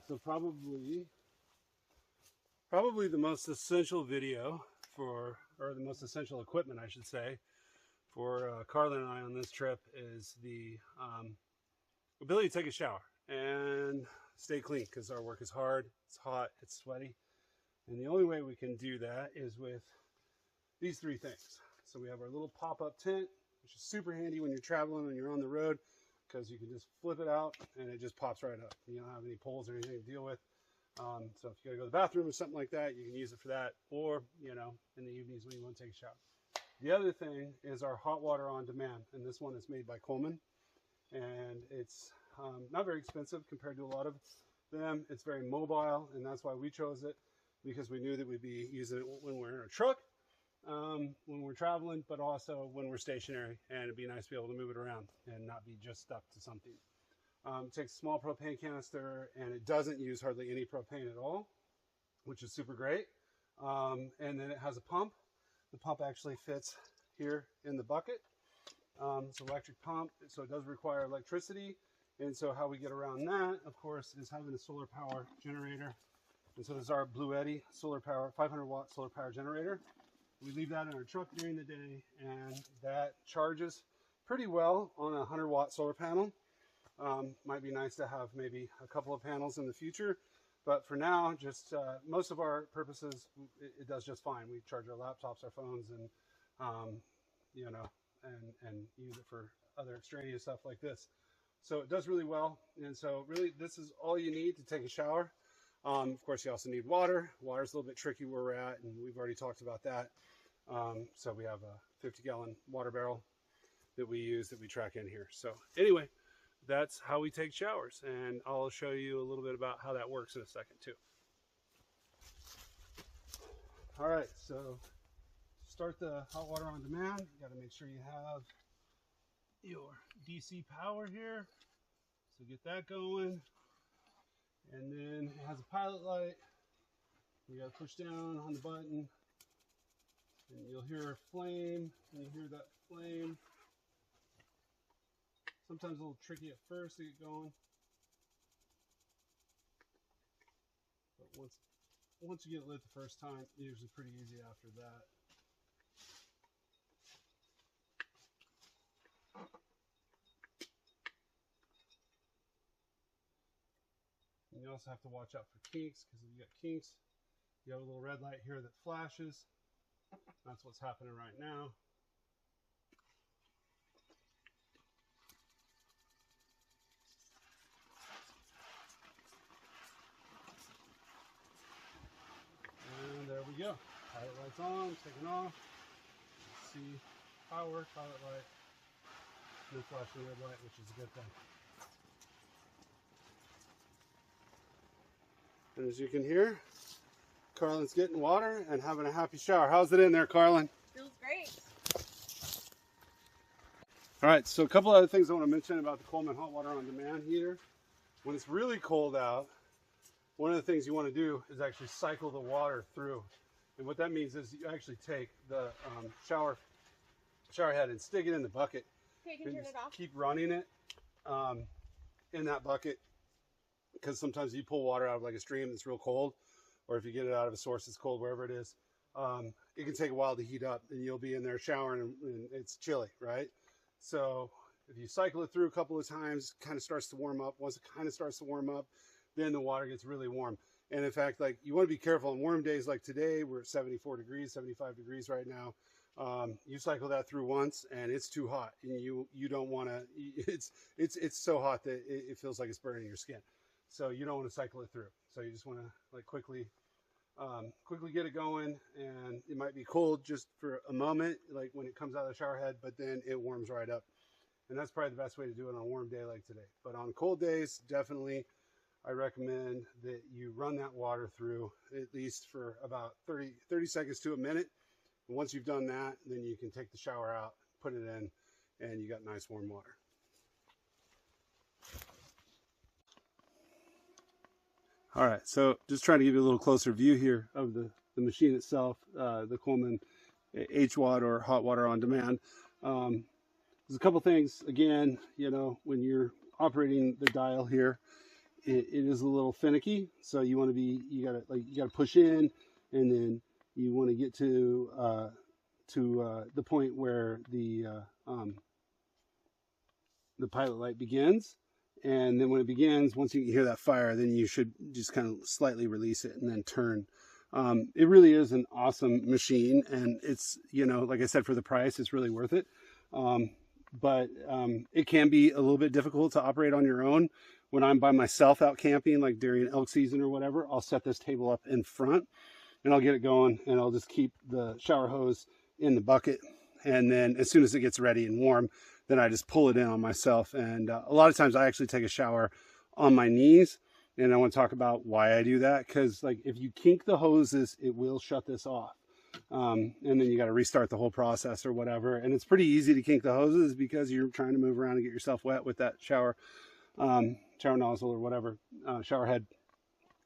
So probably the most essential video or the most essential equipment, I should say, for Carlin and I on this trip is the ability to take a shower and stay clean, because our work is hard, it's hot, it's sweaty, and the only way we can do that is with these three things. So we have our little pop-up tent, which is super handy when you're traveling and you're on the road, because you can just flip it out and it just pops right up. You don't have any poles or anything to deal with. So if you gotta go to the bathroom or something like that, you can use it for that, or in the evenings when you want to take a shower. The other thing is our hot water on demand, and this one is made by Coleman, and it's not very expensive compared to a lot of them. It's very mobile, and that's why we chose it, because we knew that we'd be using it when we're in our truck, when we're traveling, but also when we're stationary, and it'd be nice to be able to move it around and not be just stuck to something. It takes a small propane canister, and it doesn't use hardly any propane at all, which is super great. And then it has a pump. The pump actually fits here in the bucket. It's an electric pump, so it does require electricity. And so how we get around that, of course, is having a solar power generator. And so this is our Blue Eddy solar power, 500 watt solar power generator. We leave that in our truck during the day, and that charges pretty well on a 100 watt solar panel. Might be nice to have maybe a couple of panels in the future, but for now, just most of our purposes, it does just fine. We charge our laptops, our phones, and and use it for other extraneous stuff like this. So it does really well, and so really this is all you need to take a shower. Of course, you also need water. Water's a little bit tricky where we're at, and we've already talked about that. So we have a 50-gallon water barrel that we use, that we track in here. So anyway, that's how we take showers, and I'll show you a little bit about how that works in a second too. All right, so start the hot water on demand. You got to make sure you have your DC power here, so get that going. And then it has a pilot light. You got to push down on the button, and you'll hear a flame. And you hear that flame, Sometimes a little tricky at first to get going, but once you get it lit the first time, usually pretty easy after that. And you also have to watch out for kinks, because if you got kinks, you have a little red light here that flashes. That's what's happening right now. And there we go. Pilot light's on, taking off. Let's see, power, pilot light, no flashing red light, which is a good thing. And as you can hear, Carlin's getting water and having a happy shower. How's it in there, Carlin? Feels great. All right, so a couple other things I want to mention about the Coleman hot water on demand heater. When it's really cold out, one of the things you want to do is actually cycle the water through. And what that means is you actually take the shower head and stick it in the bucket. Okay, you can turn it off. Keep running it in that bucket, because sometimes you pull water out of like a stream that's real cold, or if you get it out of a source that's cold, wherever it is, it can take a while to heat up, and you'll be in there showering and it's chilly, right? So if you cycle it through a couple of times, it kind of starts to warm up. Once it kind of starts to warm up, then the water gets really warm. And in fact, like, you want to be careful on warm days like today. We're at 74 degrees, 75 degrees right now. You cycle that through once and it's too hot, and you don't want to, it's so hot that it feels like it's burning your skin. So you don't want to cycle it through. So you just want to like quickly get it going, and it might be cold just for a moment, like when it comes out of the shower head, but then it warms right up. And that's probably the best way to do it on a warm day like today. But on cold days, definitely I recommend that you run that water through at least for about 30 seconds to a minute. And once you've done that, then you can take the shower out, put it in, and you got nice warm water. All right, so just trying to give you a little closer view here of the machine itself, the Coleman H-Watt or hot water on demand. There's a couple things, again, you know, when you're operating the dial here, it is a little finicky. So you want to be, you gotta push in, and then you want to get to the point where the pilot light begins. And then when it begins, once you hear that fire, then you should just kind of slightly release it and then turn. It really is an awesome machine, and it's, you know, like I said, for the price, it's really worth it. But it can be a little bit difficult to operate on your own. When I'm by myself out camping, like during elk season or whatever, I'll set this table up in front and I'll get it going, and I'll just keep the shower hose in the bucket. And then as soon as it gets ready and warm, then I just pull it in on myself. And a lot of times I actually take a shower on my knees, and I want to talk about why I do that. Because like, if you kink the hoses, it will shut this off. And then you got to restart the whole process or whatever. And it's pretty easy to kink the hoses because you're trying to move around and get yourself wet with that shower nozzle or whatever, shower head.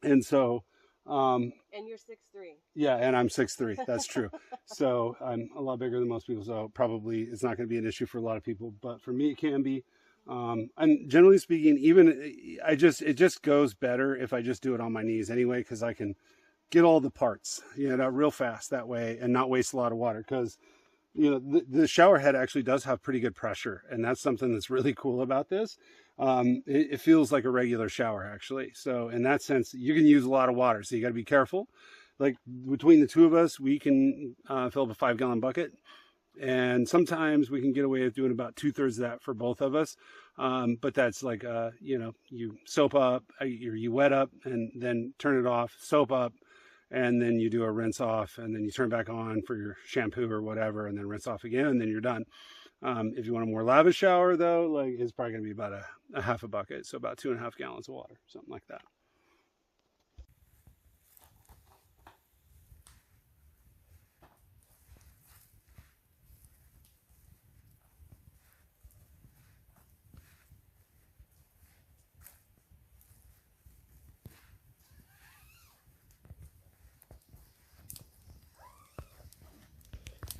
And so, and you're 6'3". Yeah, and I'm 6'3". That's true. So I'm a lot bigger than most people. So probably it's not going to be an issue for a lot of people, but for me, it can be. And generally speaking, it just goes better if I just do it on my knees anyway, because I can get all the parts, you know, real fast that way and not waste a lot of water. Because, you know, the shower head actually does have pretty good pressure, and that's something that's really cool about this. It feels like a regular shower actually. So in that sense, you can use a lot of water, so you got to be careful. Like between the two of us, we can fill up a 5-gallon bucket, and sometimes we can get away with doing about 2/3 of that for both of us. But that's like, you know, you soap up, or you wet up and then turn it off, soap up, and then you do a rinse off, and then you turn back on for your shampoo or whatever, and then rinse off again, and then you're done. If you want a more lavish shower though, like, it's probably going to be about a half a bucket. So about 2.5 gallons of water, something like that.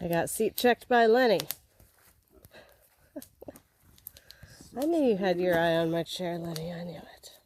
I got seat checked by Lenny. I knew you had your eye on my chair, Lenny. I knew it.